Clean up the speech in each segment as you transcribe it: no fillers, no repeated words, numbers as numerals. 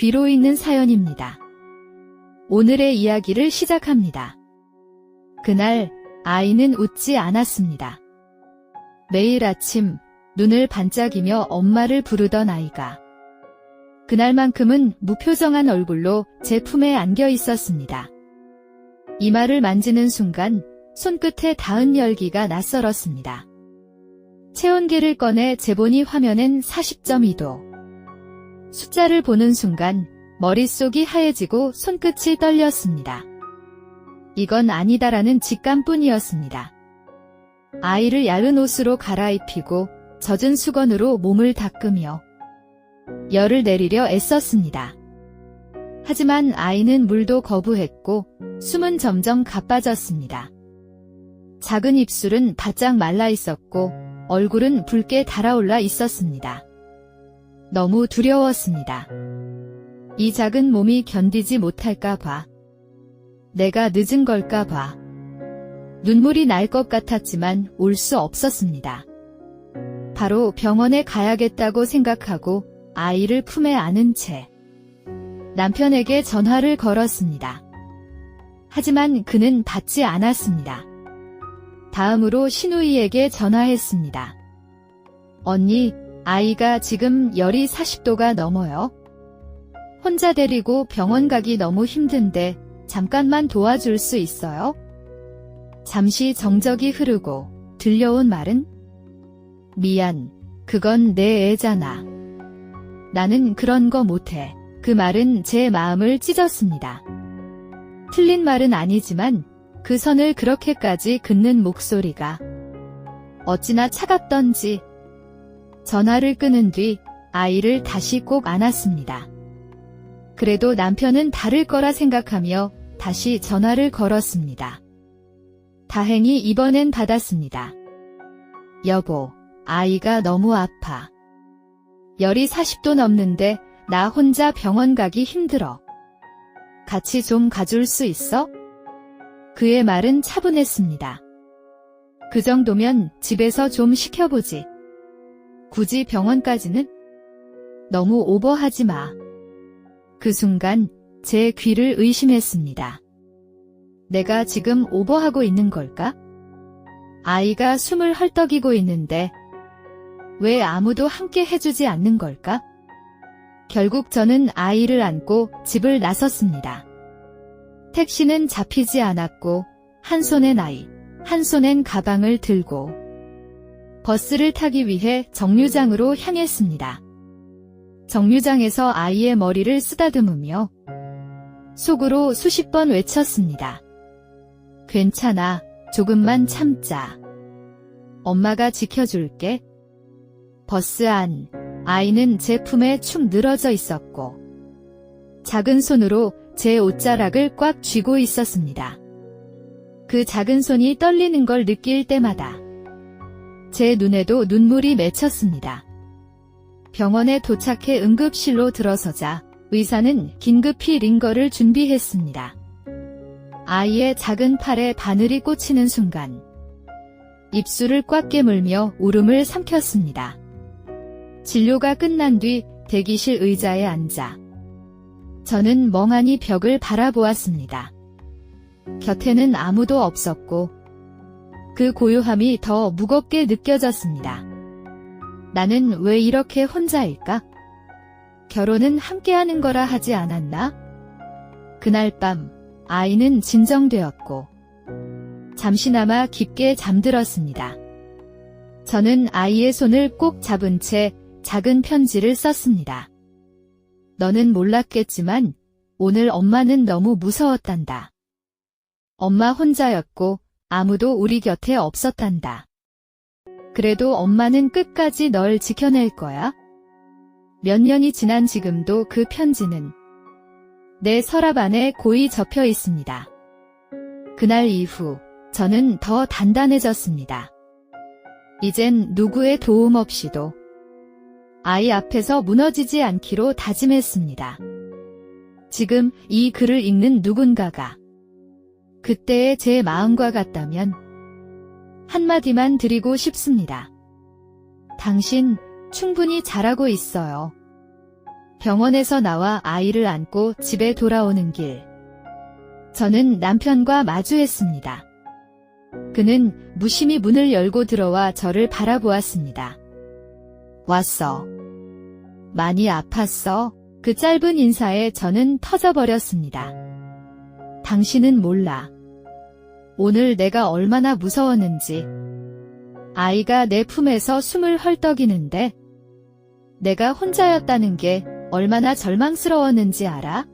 귀로 읽는 사연입니다. 오늘의 이야기를 시작합니다. 그날 아이는 웃지 않았습니다. 매일 아침 눈을 반짝이며 엄마를 부르던 아이가 그날만큼은 무표정한 얼굴로 제 품에 안겨 있었습니다. 이마를 만지는 순간 손끝에 닿은 열기가 낯설었습니다. 체온계를 꺼내 재보니 화면엔 40.2도. 숫자를 보는 순간 머릿속이 하얘지고 손끝이 떨렸습니다. 이건 아니다라는 직감뿐이었습니다. 아이를 얇은 옷으로 갈아입히고 젖은 수건으로 몸을 닦으며 열을 내리려 애썼습니다. 하지만 아이는 물도 거부했고 숨은 점점 가빠졌습니다. 작은 입술은 바짝 말라 있었고 얼굴은 붉게 달아올라 있었습니다. 너무 두려웠습니다. 이 작은 몸이 견디지 못할까봐, 내가 늦은 걸까봐. 눈물이 날 것 같았지만 올 수 없었습니다. 바로 병원에 가야겠다고 생각하고 아이를 품에 안은 채 남편에게 전화를 걸었습니다. 하지만 그는 받지 않았습니다. 다음으로 시누이에게 전화했습니다. 언니, 아이가 지금 열이 40도가 넘어요. 혼자 데리고 병원 가기 너무 힘든데 잠깐만 도와줄 수 있어요? 잠시 정적이 흐르고 들려온 말은 미안, 그건 내 애잖아. 나는 그런 거 못해. 그 말은 제 마음을 찢었습니다. 틀린 말은 아니지만 그 선을 그렇게까지 긋는 목소리가 어찌나 차갑던지. 전화를 끊은 뒤 아이를 다시 꼭 안았습니다. 그래도 남편은 다를 거라 생각하며 다시 전화를 걸었습니다. 다행히 이번엔 받았습니다. 여보, 아이가 너무 아파. 열이 40도 넘는데 나 혼자 병원 가기 힘들어. 같이 좀 가줄 수 있어? 그의 말은 차분했습니다. 그 정도면 집에서 좀 시켜보지. 굳이 병원까지는? 너무 오버하지 마. 그 순간 제 귀를 의심했습니다. 내가 지금 오버하고 있는 걸까? 아이가 숨을 헐떡이고 있는데 왜 아무도 함께 해주지 않는 걸까? 결국 저는 아이를 안고 집을 나섰습니다. 택시는 잡히지 않았고 한 손엔 아이, 한 손엔 가방을 들고 버스를 타기 위해 정류장으로 향했습니다. 정류장에서 아이의 머리를 쓰다듬으며 속으로 수십 번 외쳤습니다. 괜찮아, 조금만 참자. 엄마가 지켜줄게. 버스 안, 아이는 제 품에 축 늘어져 있었고 작은 손으로 제 옷자락을 꽉 쥐고 있었습니다. 그 작은 손이 떨리는 걸 느낄 때마다 제 눈에도 눈물이 맺혔습니다. 병원에 도착해 응급실로 들어서자 의사는 긴급히 링거를 준비했습니다. 아이의 작은 팔에 바늘이 꽂히는 순간 입술을 꽉 깨물며 울음을 삼켰습니다. 진료가 끝난 뒤 대기실 의자에 앉아 저는 멍하니 벽을 바라보았습니다. 곁에는 아무도 없었고 그 고요함이 더 무겁게 느껴졌습니다. 나는 왜 이렇게 혼자일까? 결혼은 함께하는 거라 하지 않았나? 그날 밤 아이는 진정되었고 잠시나마 깊게 잠들었습니다. 저는 아이의 손을 꼭 잡은 채 작은 편지를 썼습니다. 너는 몰랐겠지만 오늘 엄마는 너무 무서웠단다. 엄마 혼자였고 아무도 우리 곁에 없었단다. 그래도 엄마는 끝까지 널 지켜낼 거야. 몇 년이 지난 지금도 그 편지는 내 서랍 안에 고이 접혀 있습니다. 그날 이후 저는 더 단단해졌습니다. 이젠 누구의 도움 없이도 아이 앞에서 무너지지 않기로 다짐했습니다. 지금 이 글을 읽는 누군가가 그때의 제 마음과 같다면 한마디만 드리고 싶습니다. 당신 충분히 잘하고 있어요. 병원에서 나와 아이를 안고 집에 돌아오는 길. 저는 남편과 마주했습니다. 그는 무심히 문을 열고 들어와 저를 바라보았습니다. 왔어. 많이 아팠어? 그 짧은 인사에 저는 터져버렸습니다. 당신은 몰라. 오늘 내가 얼마나 무서웠는지. 아이가 내 품에서 숨을 헐떡이는데 내가 혼자였다는 게 얼마나 절망스러웠는지 알아?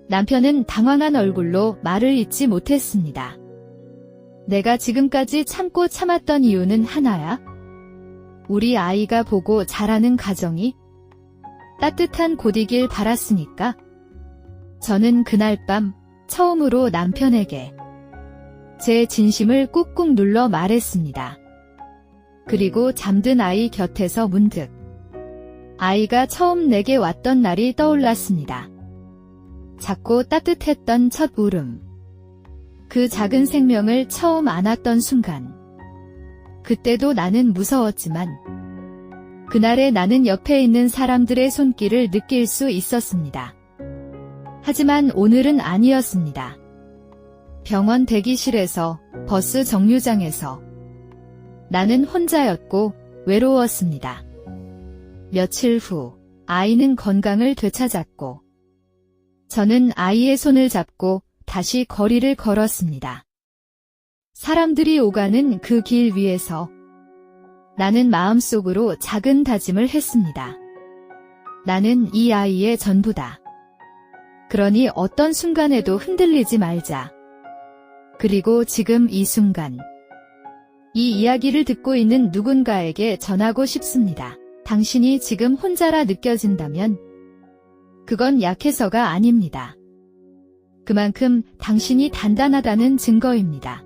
남편은 당황한 얼굴로 말을 잇지 못했습니다. 내가 지금까지 참고 참았던 이유는 하나야. 우리 아이가 보고 자라는 가정이 따뜻한 곳이길 바랐으니까. 저는 그날 밤 처음으로 남편에게 제 진심을 꾹꾹 눌러 말했습니다. 그리고 잠든 아이 곁에서 문득 아이가 처음 내게 왔던 날이 떠올랐습니다. 작고 따뜻했던 첫 울음. 그 작은 생명을 처음 안았던 순간. 그때도 나는 무서웠지만 그날의 나는 옆에 있는 사람들의 손길을 느낄 수 있었습니다. 하지만 오늘은 아니었습니다. 병원 대기실에서, 버스 정류장에서 나는 혼자였고 외로웠습니다. 며칠 후 아이는 건강을 되찾았고 저는 아이의 손을 잡고 다시 거리를 걸었습니다. 사람들이 오가는 그 길 위에서 나는 마음속으로 작은 다짐을 했습니다. 나는 이 아이의 전부다. 그러니 어떤 순간에도 흔들리지 말자. 그리고 지금 이 순간, 이 이야기를 듣고 있는 누군가에게 전하고 싶습니다. 당신이 지금 혼자라 느껴진다면 그건 약해서가 아닙니다. 그만큼 당신이 단단하다는 증거입니다.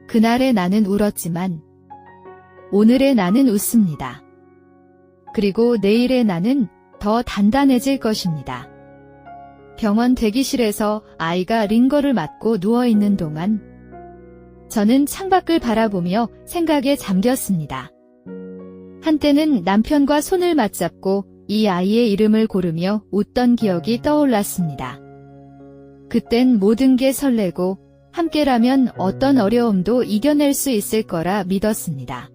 그날의 나는 울었지만 오늘의 나는 웃습니다. 그리고 내일의 나는 더 단단해질 것입니다. 병원 대기실에서 아이가 링거를 맞고 누워있는 동안 저는 창밖을 바라보며 생각에 잠겼습니다. 한때는 남편과 손을 맞잡고 이 아이의 이름을 고르며 웃던 기억이 떠올랐습니다. 그땐 모든 게 설레고 함께라면 어떤 어려움도 이겨낼 수 있을 거라 믿었습니다.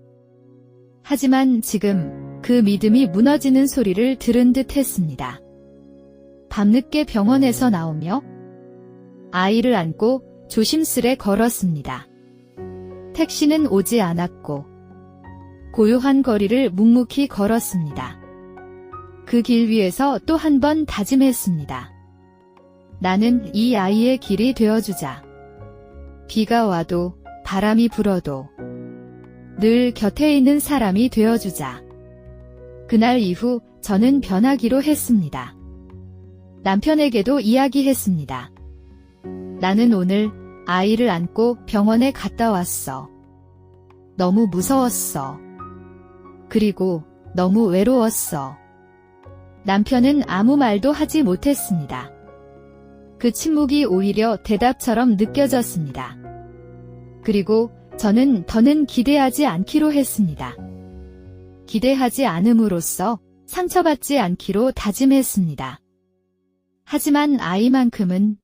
하지만 지금 그 믿음이 무너지는 소리를 들은 듯 했습니다. 밤늦게 병원에서 나오며 아이를 안고 조심스레 걸었습니다. 택시는 오지 않았고 고요한 거리를 묵묵히 걸었습니다. 그 길 위에서 또 한 번 다짐했습니다. 나는 이 아이의 길이 되어주자. 비가 와도 바람이 불어도 늘 곁에 있는 사람이 되어주자. 그날 이후 저는 변하기로 했습니다. 남편에게도 이야기했습니다. 나는 오늘 아이를 안고 병원에 갔다 왔어. 너무 무서웠어. 그리고 너무 외로웠어. 남편은 아무 말도 하지 못했습니다. 그 침묵이 오히려 대답처럼 느껴졌습니다. 그리고 저는 더는 기대하지 않기로 했습니다. 기대하지 않음으로써 상처받지 않기로 다짐했습니다. 하지만 아이만큼은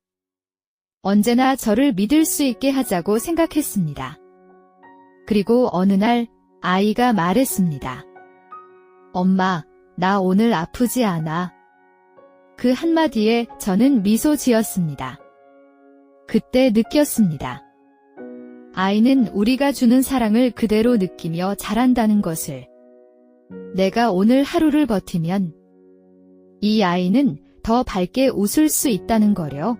언제나 저를 믿을 수 있게 하자고 생각했습니다. 그리고 어느 날 아이가 말했습니다. 엄마, 나 오늘 아프지 않아. 그 한마디에 저는 미소 지었습니다. 그때 느꼈습니다. 아이는 우리가 주는 사랑을 그대로 느끼며 자란다는 것을. 내가 오늘 하루를 버티면 이 아이는 더 밝게 웃을 수 있다는 거려.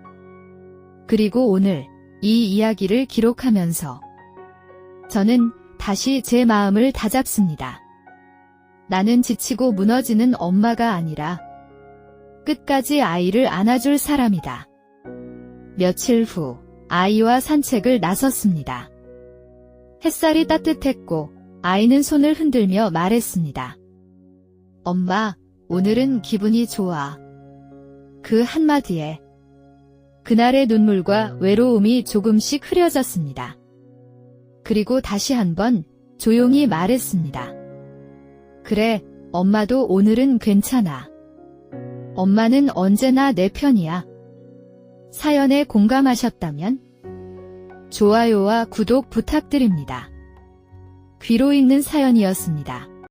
그리고 오늘 이 이야기를 기록하면서 저는 다시 제 마음을 다잡습니다. 나는 지치고 무너지는 엄마가 아니라 끝까지 아이를 안아줄 사람이다. 며칠 후 아이와 산책을 나섰습니다. 햇살이 따뜻했고 아이는 손을 흔들며 말했습니다. 엄마, 오늘은 기분이 좋아. 그 한마디에 그날의 눈물과 외로움이 조금씩 흐려졌습니다. 그리고 다시 한번 조용히 말했습니다. 그래, 엄마도 오늘은 괜찮아. 엄마는 언제나 내 편이야. 사연에 공감하셨다면 좋아요와 구독 부탁드립니다. 귀로 읽는 사연이었습니다.